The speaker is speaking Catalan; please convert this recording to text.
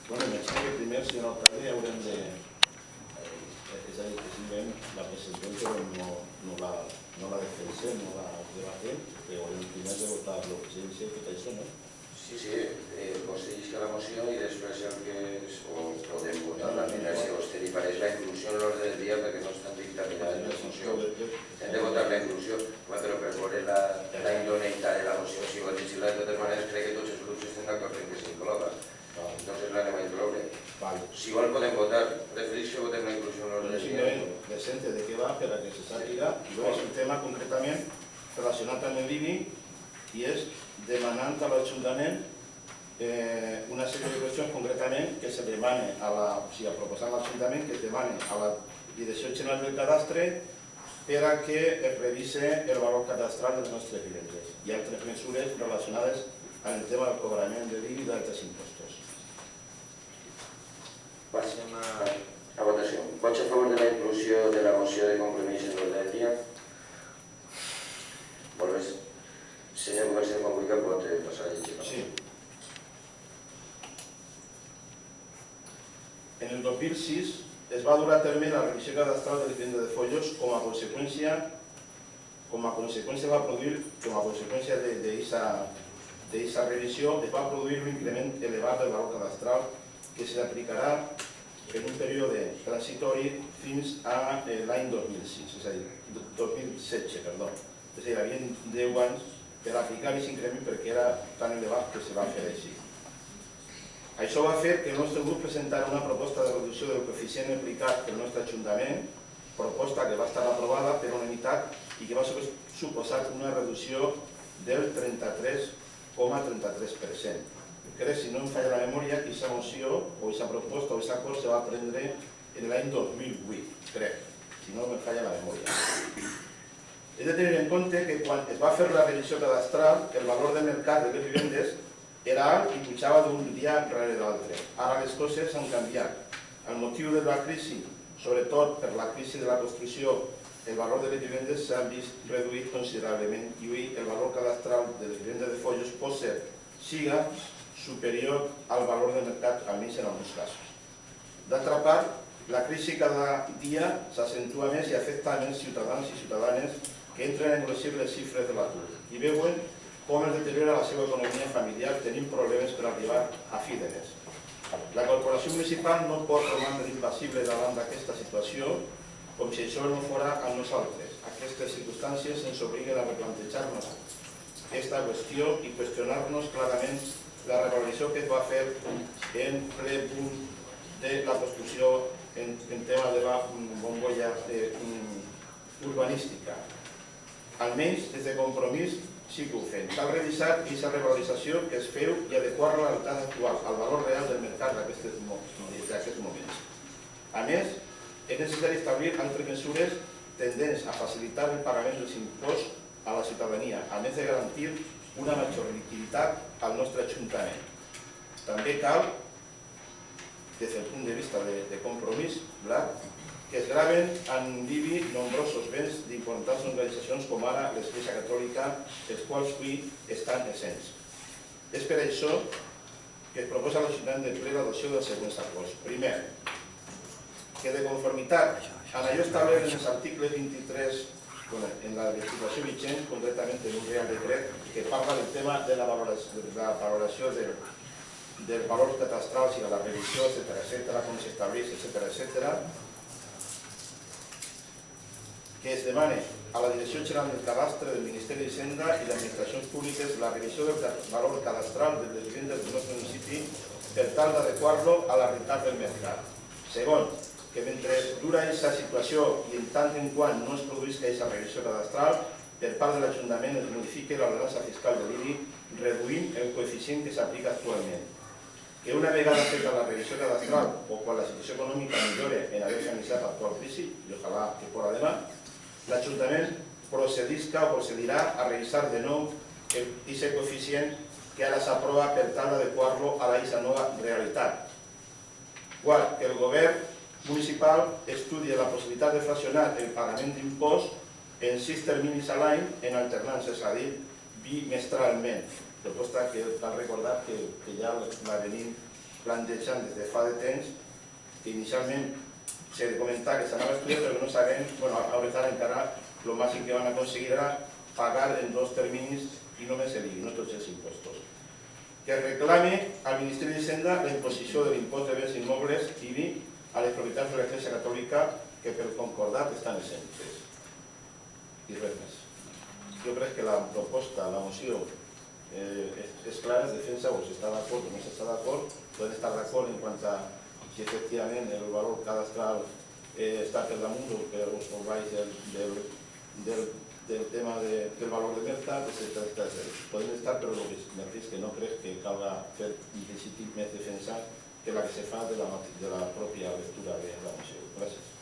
Bueno, em sembla que primer, senyor alcalde, ja haurem de... És a dir, que simplement la presentem però no la defensem, no la debatem, que haurem primer de votar l'urgència i tot això, no? Sí, vostè que la moció i després el que podem votar la mina, si a vostè li pareix la inclusió en l'ordre del dia perquè no estan dictaminades les mocions. Hem de votar la inclusió, però per veure la idoneïtat de la moció, si ho llegir-la de totes maneres, crec que tots els grups estem d'acord en que s'incloga. Entonces l'anem a incloure. Si vol podem votar, preferís que votem la inclusió en l'ordre del dia. Simplement presente de què va per a que se sàpiga, i és un tema concretament relacionat amb l'IBI i és demanant a l'Ajuntament una sèrie de qüestions concretament que se demane o sigui, proposant a l'Ajuntament que es demane a la Direcció General del Cadastre per a que es revise el valor cadastral de les nostres vivendes i altres mesures relacionades amb el tema del cobrament de l'IBI i d'altres impostos. Passem a votació. Vots a favor de la inclusió de la moció de compromís en l'ordre del dia? Molt bé. Senyor García Conguica, pot passar a llegir. Sí. En el 2006 es va dur a terme la revisió cadastral de l'Hisenda de Follos com a conseqüència d'aquesta revisió es va produir un increment elevat del valor cadastral que s'aplicarà en un període transitori fins a l'any 2006, és a dir, 2016, perdó. És a dir, hi havia 10 anys per aplicar aquest increment perquè era tan elevat que se va fer així. Això va fer que el nostre grup presentara una proposta de reducció del coeficient aplicat pel nostre Ajuntament, proposta que va estar aprovada per unanimitat i que va suposar una reducció del 33,33%. Crec, si no em falla la memòria, que aquesta moció, o aquesta proposta, o aquest acord se va prendre en l'any 2008, crec, si no em falla la memòria. He de tenir en compte que quan es va fer la revisió cadastral, el valor de mercat de les vivendes era alt i pujava d'un dia rere l'altre. Ara les coses han canviat. Al motiu de la crisi, sobretot per la crisi de la construcció, el valor de les vivendes s'ha vist reduït considerablement i avui el valor cadastral de les vivendes de Follos pot ser siga superior al valor de mercat, almenys en alguns casos. D'altra part, la crisi cada dia s'accentua més i afecta més ciutadans i ciutadanes que entren en conèixer les xifres de l'atur i veuen com es deteriora la seva economia familiar tenint problemes per arribar a fi de mes. La corporació municipal no pot romandre impassible davant d'aquesta situació com si això no fora amb nosaltres. Aquestes circumstàncies ens obliguen a replantejar-nos aquesta qüestió i qüestionar-nos clarament la revalorització que es va fer en ple punt de la construcció en tema de la bombolla urbanística. Almenys, des de Compromís, sí que ho fem. Cal revisar aquesta revalorització que es feu i adequar-la a la realitat actual, al valor real del mercat d'aquests moments. A més, és necessari establir altres mesures tendents a facilitar el pagament dels imposts a la ciutadania, a més de garantir una major liquiditat al nostre Ajuntament. També cal, des del punt de vista de Compromís, que es graven en l'IBI nombrosos béns d'importants organitzacions com ara l'Església Catòlica, els quals avui estan exents. És per això que es proposa a l'Ajuntament de ple l'adopció dels següents acords. Primer, que de conformitat amb allò establert en els articles 23 en la legislació vigent, concretament en un real decret que parla del tema de la valoració del valor cadastral, si la revisió, etc., com s'estableix, etc., que es demane a la Direcció General del Cadastre del Ministeri d'Hisenda i d'Administracions Públiques la revisió del valor cadastral de les vivendes del nostre municipi per tal d'adequar-lo a la realitat del mercat. Segon, que mentre dura aquesta situació i en tant en quant no es produïsca aquesta revisió cadastral, per part de l'Ajuntament es modifiqui l'ordenança fiscal de l'IBI reduint el coeficient que s'aplica actualment. Que una vegada feta la revisió cadastral o quan la situació econòmica millore en haver-se iniciat l'actual crisi, i ojalà que fora demà, l'Ajuntament procedirà a revisar de nou aquest coeficient que ara s'aprova per tal d'adequar-lo a aquesta nova realitat. Quart, que el govern municipal estudia la possibilitat de fraccionar el pagament d'impost en 6 terminis a l'any en alternança, és a dir, bimestralment. Proposta que cal recordar que ja la venim plantejant des de fa de temps que inicialment s'ha de comentar que s'anava a estudiar però que no sabem, bueno, a hores d'ara encara el màxim que van aconseguir era pagar en 2 terminis i només l'IBI, no tots els impostos. Que reclame al Ministeri d'Hisenda la imposició de l'impost de béns immobles IBI a les propietats de l'Església Catòlica que per concordat estan exemptes. I res més. Jo crec que la proposta, la moció, és clara, defensa o s'està d'acord o no s'està d'acord. Poden estar d'acord en quant a si efectivament el valor cadastral està per damunt o per baix del tema del valor de mercat, etc. Poden estar, però el que no crec que calga fer més defensa que la que se fa de la pròpia lectura de la moció. Gràcies.